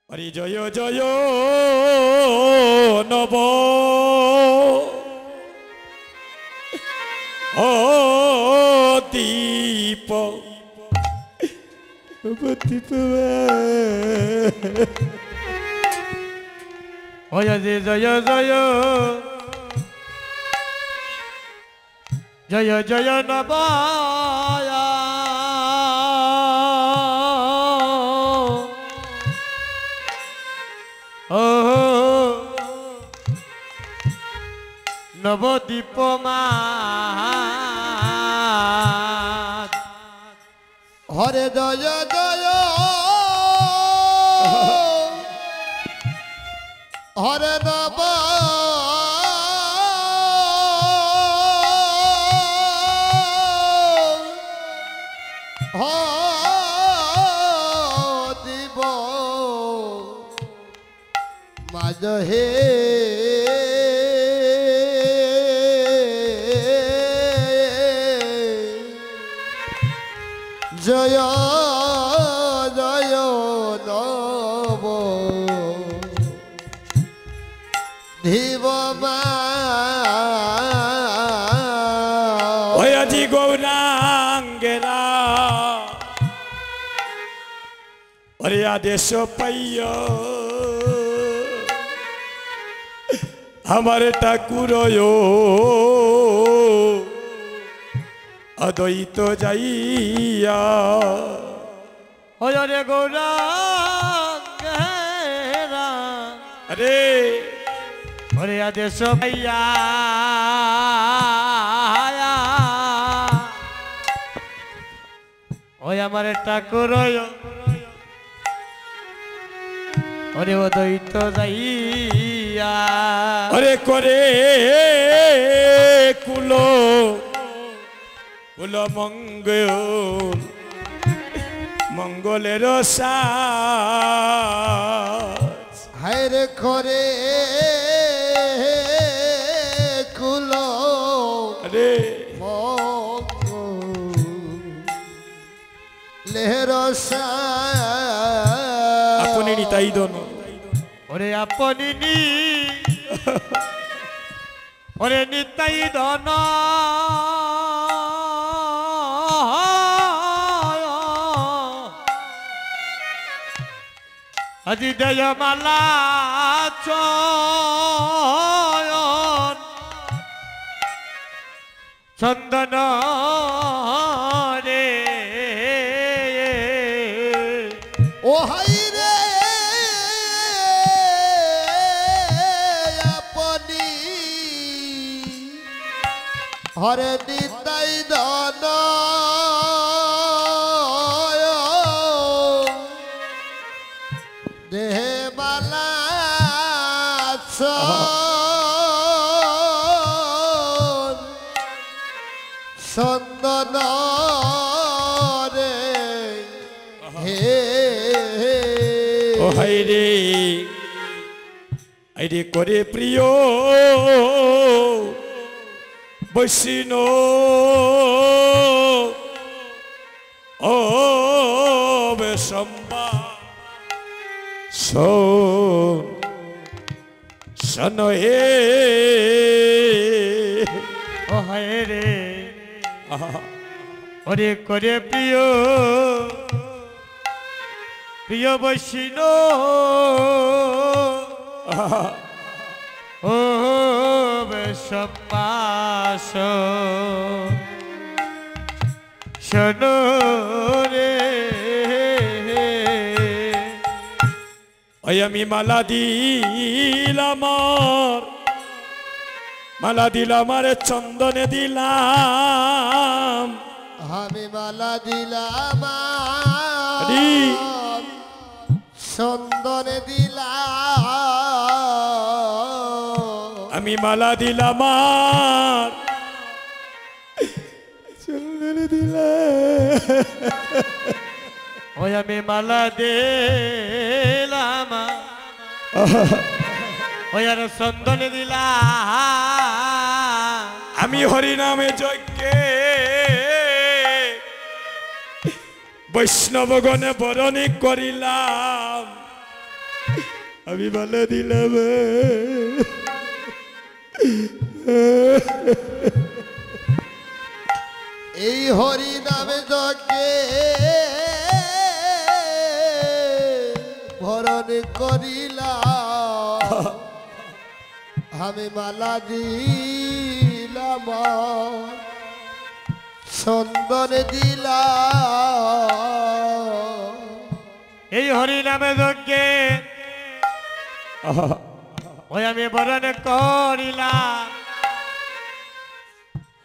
হরি জয় জয় নব ও দীপ দীপ জয় জয় জয় জয় জয় নব নবদ্বীপ মা হরে জয় জয় হরে নব দিব মাঝ হে জয় জয় নব ধীব ওয়াজি গৌরাঙ্গেরা ওরে আদেশ পাইয় আমার ঠাকুর অদ্বৈত যাইয়া হরে গৌরাঙ্গেরা আরে হরে আদেশ পাইয়া ওই আমার ঠাকুর হরে অদ্বৈত যাইয়া হরে করে কুল কুল মঙ্গল মঙ্গলের সাজ হায়রে করে কুল আরে লেহর আপনি নিতাই দন ওরে আপনি নি ওরে নিতাই ধন আজি দয়মালা চয়ন চন্দন রে ও হাই রে আপনি হরে নিতাই ধন দেহে মালা চন্দন রে হে ও হাই রে আইরে করে প্রিয় বৈষ্ণব ও বেশম্বা শোন হে ও হায় রে ওরে করে প্রিয় প্রিয় বৈষ্ণব ও বেশম্বাস শোনো রে ওই আমি মালা দিলাম মালা দিলাম আরে চন্দনে দিলাম আমি মালা দিলাম চন্দনে দিলাম আমি মালা দিলাম চন্দনে দিলাম ওই আমি মালা দিলাম ওই আর চন্দনে দিলাম আমি হরিনামে যজ্ঞে বৈষ্ণবগণে বরণী করিলাম আমি মালা দিলাম এই হরি নামে যজ্ঞে ভরণ করিলাম আমি মালা দিলাম চন্দন দিলাম এই হরি নামে যজ্ঞে ওই আমি বরণ করিলাম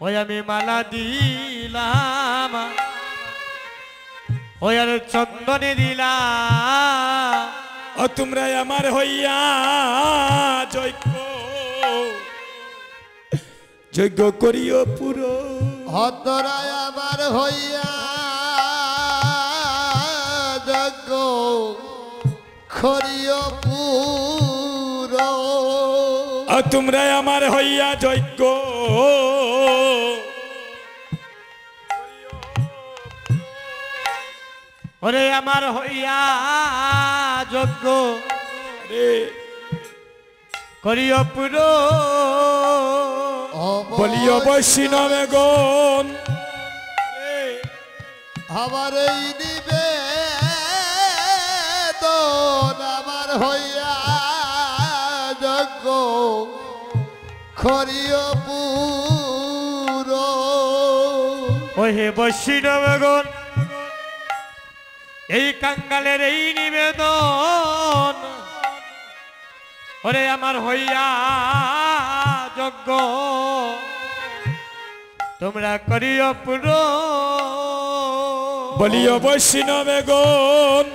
ওই আমি মালা দিলাম ওই আর চন্দনে দিলাম ও তোমরা আমার হইয়া যজ্ঞ যজ্ঞ করিও পুরো হতরায় আমার হইয়া যজ্ঞ খরিয় পুর ও তোমরা আমার হইয়া যজ্ঞ ওরে আমার হইয়া যজ্ঞ রে করিও পুরো বলিও বৈষ্ণবে গণ আমার এই নিবেদন আমার হইয়া যজ্ঞ খরিয় পুর ওই হে বৈষ্ণবগণ এই কাঙ্গালের এই নিবেদন ওরে আমার হইয়া যজ্ঞ তোমরা করিও পুরো বলিও বৈষ্ণবে গণ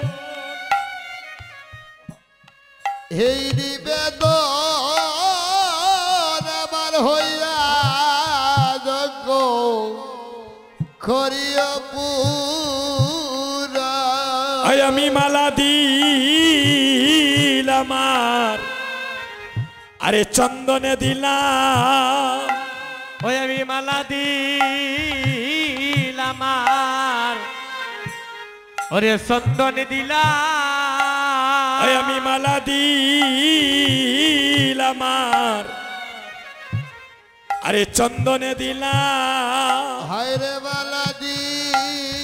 এই নিবেদন আমার হইয়া যজ্ঞ খরিয় পুর আই আমি মালা দিলাম আরে চন্দনে দিলাম ওই আমি মালা দিলাম ওরে চন্দনে দিলাম আই আমি মালা দিলাম আরে চন্দনে দিলাম হায়রে মালা দিলাম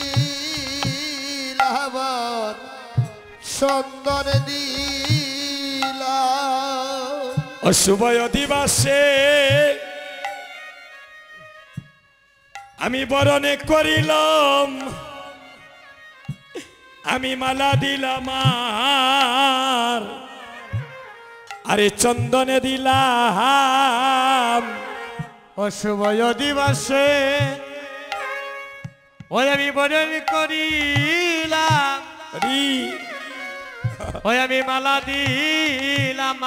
চন্দন দিলাম অশুভয় দিবাসে আমি বরণে করিলাম আমি মালা দিলাম আরে চন্দনে দিলাম অশুভ দিবসে ওই আমি বরণ করিলাম রি ওই আমি মালা দিলাম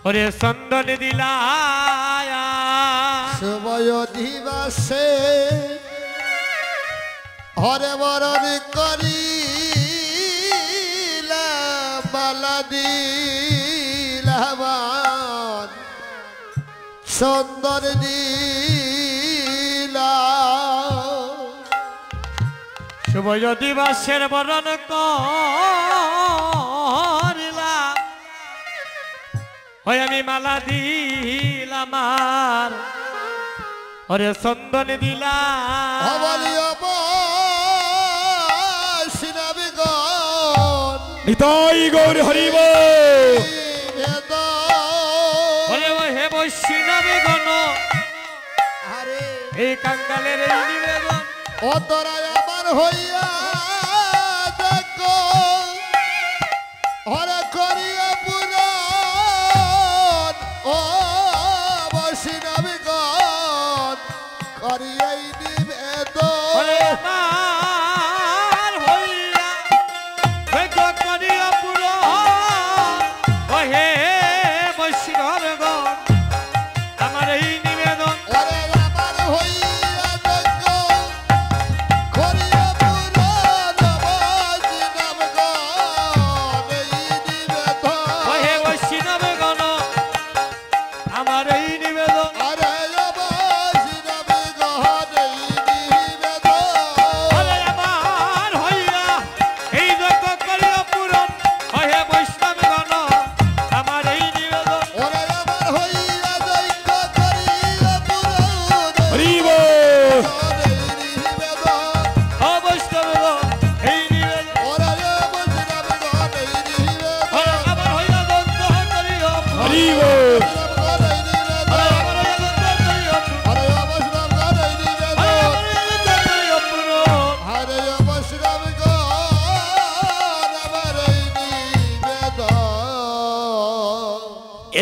ওরে চন্দন দিলাম সময় দিবাসে হরে বরণ করিলাম মালা দিলাম চন্দন দিলাম শুভ দিবসের বরণ করিলাম ওই আমি মালা দিলাম ওরে চন্দন দিলাম নিতাই গৌর হরিব ওরে ও হে বৈষ্ণবী গণ এই কাঙ্গালের এই নিবেদন ও তোরা আমার হইয়া যজ্ঞ হরে করিয়া পুরাণ ও বৈষ্ণবীগণ করিয়াই নিবেদন ওরে আমার হইয়া যজ্ঞ করিয়া পুরাণ ও হে বৈষ্ণবগণ আমার এই নিবেদন ওরে আমার হইয়া যজ্ঞ করিয়া পুরাণ বৈষ্ণবীগণ এই নিবেদন ও হে বৈষ্ণবগণ আমার এই নিবেদন আরে বৈষ্ণবীগণ এই নিবেদন ওরে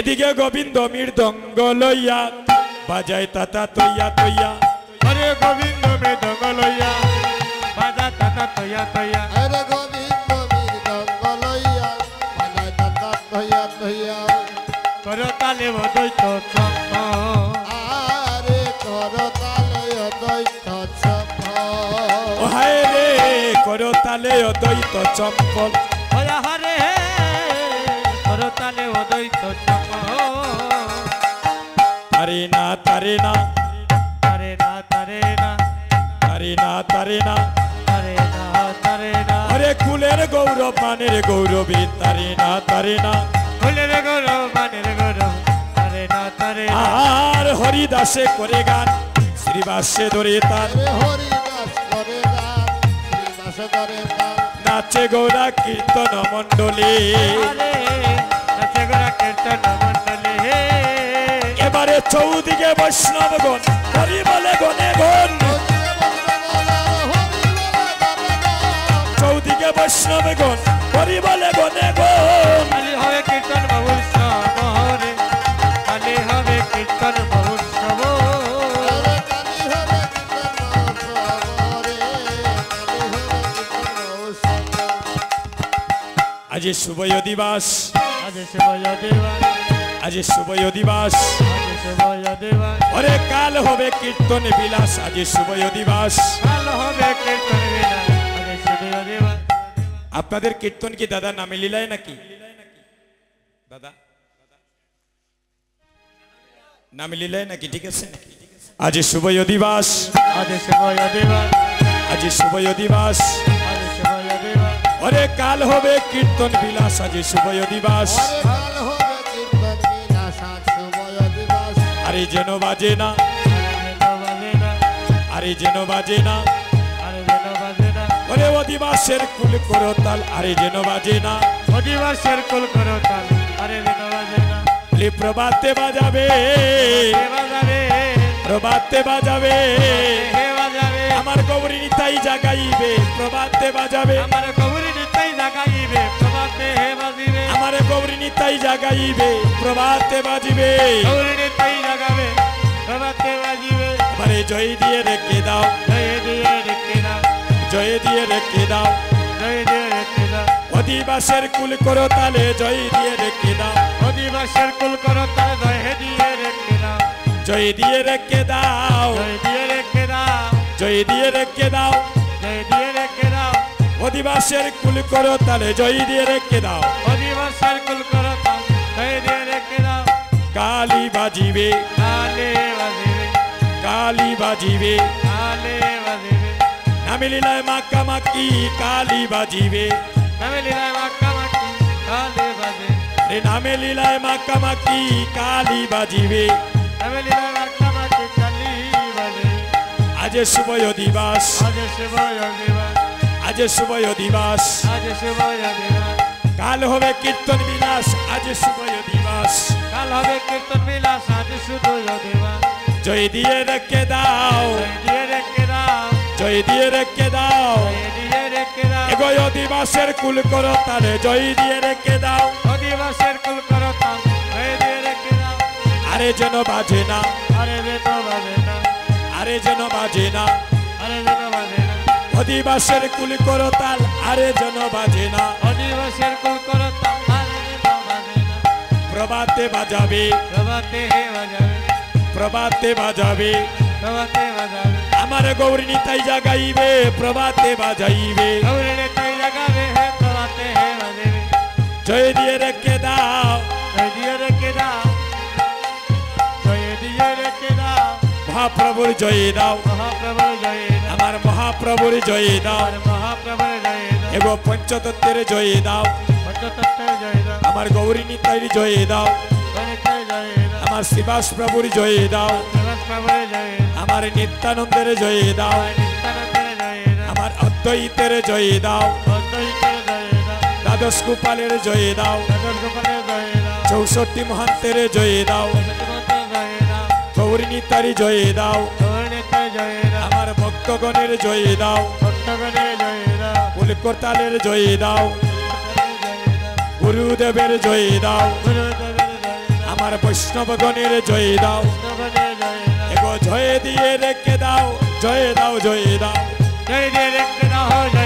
এদিকে গোবিন্দ মৃদঙ্গ লইয়া বাজায় তাতা তৈয়া তৈয়া হরে গোবিন্দ মৃদঙ্গ লইয়া বাজা তাতা তৈয়া তৈয়া আরে গোবিন্দ মৃদঙ্গ লইয়া বাজায় তাতা তৈয়া তৈয়া করতালে অদ্বৈত চম্প আরে করতালে অদ্বৈত চম্প ও হায় রে করতালে অদ্বৈত চম্পল হরে হরে করতালে অদ্বৈত চম্প তারে না তারে না তারে না তারে না তারে না তারে না তারে না তারে না হরে কুলের গৌরব মানের গৌরবে তারে না তারে না ফুলের গৌরব মানের গৌরব তারে না তারে না আর হরিদাসে করে গান শ্রীবাসে ধরে তার আরে হরিদাস করে গান শ্রীদাস করে গান নাচে গৌরা কীর্তন মণ্ডলী আরে নাচে গোরা কীর্তন মণ্ডলী এবারে চৌদিকে বৈষ্ণবগণ হরি বলে গনে গণ চৌদিকে বৈষ্ণবগণ হরি বলে গনে গণ কালি হবে কীর্তন মহোৎসব হরে কালি হবে কীর্তন মহোৎসব আরে কালী হবে কীর্তন মহোৎসব রে কালী হবে কীর্তন মহোৎসব আজ শুভয় দিবস আজ শিবয় দেবা আজ শুভয় দিবস আজ শিবয় দেবা ওরে কাল হবে কীর্তন বিলাস আজ শুভয় দিবস কাল হবে কীর্তন বিনা আজ শিবয় দেবা আপনাদের কীর্তন কি দাদা নামে লীলায় নাকি দাদা নামে লীলায় নাকি ঠিক আছে আজ শুভয় দিবস আজ শিবয় দেবা আজ শুভয় দিবস আজ শিবয় দেবা ওরে কাল হবে কীর্তন বিলাস আজ শুভয় দিবস আরে কাল হবে কীর্তন বিলাস আজ শুভয় দিবস আরে যেন বাজে না আরে যেন বাজে না ওরে অধিবাসের কুল করতাল আরে যেন বাজে না অধিবাসের কুল করো তাল আরে দিন বাজে না বলি প্রভাতে বাজাবে হে বাজাবে প্রভাতে বাজাবে হে বাজাবে আমার গৌরী নিতাই জাগাইবে প্রভাতে বাজাবে আমার গৌরী নিতাই জাগাইবে প্রভাতে হে বাজিবে আমার গৌরী নিতাই জাগাইবে প্রভাতে বাজিবে গৌরী নিতাই জাগাবে প্রভাতে বাজিবে এবারে জয় দিয়ে রেখে দাও জয় দিয়ে রেখে দাও জয় দিয়ে রেখে দাও জয় দিয়ে রেখে দাও অধিবাসের কুল করতালে জয় দিয়ে রেখে দাও অধিবাসের কুল করো তাল জয় দিয়ে রেখে দাও জয় দিয়ে রেখে দাও জয় দিয়ে রেখে দাও জয় দিয়ে রেখে দাও জয় দিয়ে রেখে দাও অধিবাসের কুল করতালে জয় দিয়ে রেখে দাও অধিবাসের কুল করো তাল জয় দিয়ে রেখে দাও কালী বাজিবে কালে বাজিবে কালী বাজিবে কালে বাজিবে নামে লীলায় মাক্কা মাক্কি কালী বাজিবে নামে লীলায় মাক্কা মাক্কি কালে বাজে রে নামে লীলায় মাক্কা মাক্কি কালী বাজিবে নামে লীলায় মাক্কা মাক্কি কালি বাজে আজ শুভয় দিবস আজ শিবয় দেবা আজ শুভয় দিবস আজ শিবয় দেবা কাল হবে কীর্তন বিলাস আজ শুভয় দিবস কাল হবে কীর্তন বিলাস আজ শুধুয় দেবা জয় দিয়ে রেখে দাও জয় দিয়ে রেখে দাও জয় দিয়ে রেখে দাও জয় দিয়ে রেখে দাও এগোয় অধিবাসের কুল করো তালে জয় দিয়ে রেখে দাও অধিবাসের কুল করো তাল জয় দিয়ে রেখে দাও আরে যেন বাজে না আরে যেন বাজে না আরে যেন বাজে না আরে যেন বাজে না অধিবাসের কুল করো তাল আরে যেন বাজে না অধিবাসের কুল করো তাল আরে যেন বাজে না প্রভাতে বাজাবে প্রভাতে হে বাজাবে প্রভাতে বাজাবে প্রভাতে বাজাবে আমার গৌরী নিতাই জাগাইবে প্রভাতে বাজাইবে গৌরী নিতাই জাগাবে হে প্রভাতে হে বাজিবে জয় দিয়ে রেখে দাও জয় দিয়ে রেখে দাও জয় দিয়ে রেখে দাও মহাপ্রভুর জয় দাও মহাপ্রভুর জয় দাও আমার মহাপ্রভুর জয় দাও আর মহাপ্রভুর জয় দাও এগো পঞ্চতত্ত্বের জয় দাও পঞ্চতত্ত্বের জয় দাও আমার গৌরী নিতাইর জয় দাও গণিতের জয় দাও আমার শিবাস প্রভুর জয় দাও প্রভুর জয় দাও আমার নিত্যানন্দের জয় দাও নিত্যানন্দের জয় দাও আমার অদ্বৈতের জয় দাও অদ্বৈতের জয় দাও দ্বাদশ গোপালের জয় দাও সদর গোপালের জয় দাও 64 মহান্তের জয় দাও সত্যমন্তের জয় দাও গৌরী নিতারি জয় দাও গণিতের জয় দাও আমার ভক্তগণের জয় দাও ভক্তগণের জয় দাও কুলকর্তালের জয় দাও জয় দাও গুরুদেবের জয় দাও গুরুদেবের জয় দাও আমার বৈষ্ণবগণের জয় দাও নবনে জয় দাও এগো জয় দিয়ে রেখে দাও জয় দাও জয় দাও জয় দিয়ে রেখে দাও